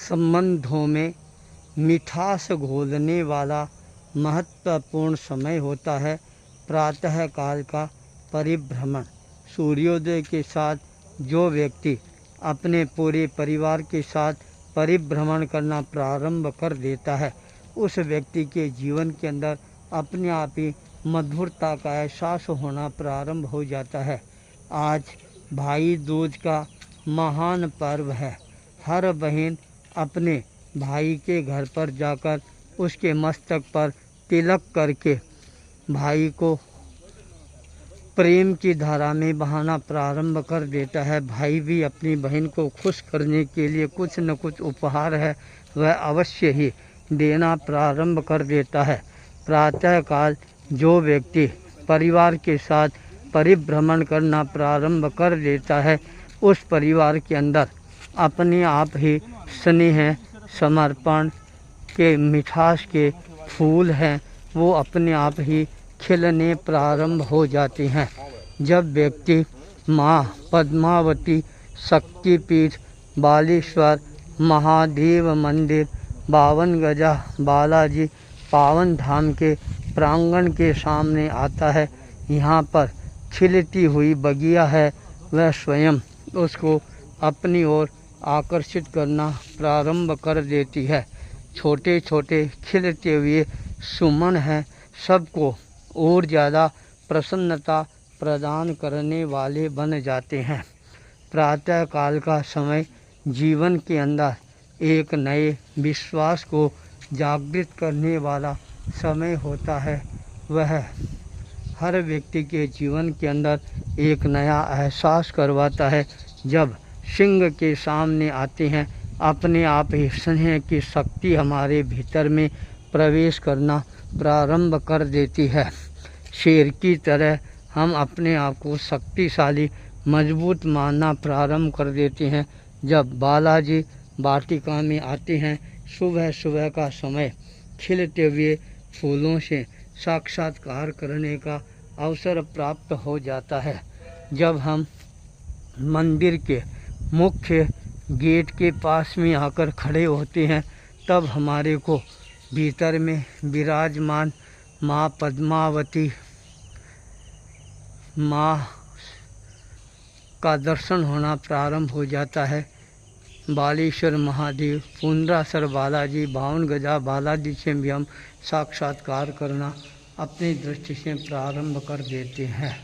संबंधों में मिठास घोलने वाला महत्वपूर्ण समय होता है प्रातः काल का परिभ्रमण। सूर्योदय के साथ जो व्यक्ति अपने पूरे परिवार के साथ परिभ्रमण करना प्रारंभ कर देता है, उस व्यक्ति के जीवन के अंदर अपने आप ही मधुरता का एहसास होना प्रारंभ हो जाता है। आज भाई दूज का महान पर्व है। हर बहन अपने भाई के घर पर जाकर उसके मस्तक पर तिलक करके भाई को प्रेम की धारा में बहाना प्रारंभ कर देता है। भाई भी अपनी बहन को खुश करने के लिए कुछ न कुछ उपहार है वह अवश्य ही देना प्रारंभ कर देता है। प्रातःकाल जो व्यक्ति परिवार के साथ परिभ्रमण करना प्रारंभ कर देता है, उस परिवार के अंदर अपने आप ही स्नेह समर्पण के मिठास के फूल हैं वो अपने आप ही खिलने प्रारंभ हो जाते हैं। जब व्यक्ति माँ पद्मावती शक्तिपीठ बालेश्वर महादेव मंदिर 52 गजा बालाजी पावन धाम के प्रांगण के सामने आता है, यहाँ पर खिलती हुई बगिया है वह स्वयं उसको अपनी ओर आकर्षित करना प्रारंभ कर देती है। छोटे छोटे खिलते हुए सुमन हैं सबको और ज़्यादा प्रसन्नता प्रदान करने वाले बन जाते हैं। प्रातः काल का समय जीवन के अंदर एक नए विश्वास को जागृत करने वाला समय होता है। वह हर व्यक्ति के जीवन के अंदर एक नया एहसास करवाता है। जब सिंह के सामने आते हैं, अपने आप ही स्नेह की शक्ति हमारे भीतर में प्रवेश करना प्रारंभ कर देती है। शेर की तरह हम अपने आप को शक्तिशाली मजबूत मानना प्रारंभ कर देते हैं। जब बालाजी वाटिका में आते हैं, सुबह सुबह का समय खिलते हुए फूलों से साक्षात्कार करने का अवसर प्राप्त हो जाता है। जब हम मंदिर के मुख्य गेट के पास में आकर खड़े होते हैं, तब हमारे को भीतर में विराजमान माँ पद्मावती माँ का दर्शन होना प्रारंभ हो जाता है। बालेश्वर महादेव पुंडरासर बालाजी 52 गजा बालाजी से भी हम साक्षात्कार करना अपनी दृष्टि से प्रारंभ कर देते हैं।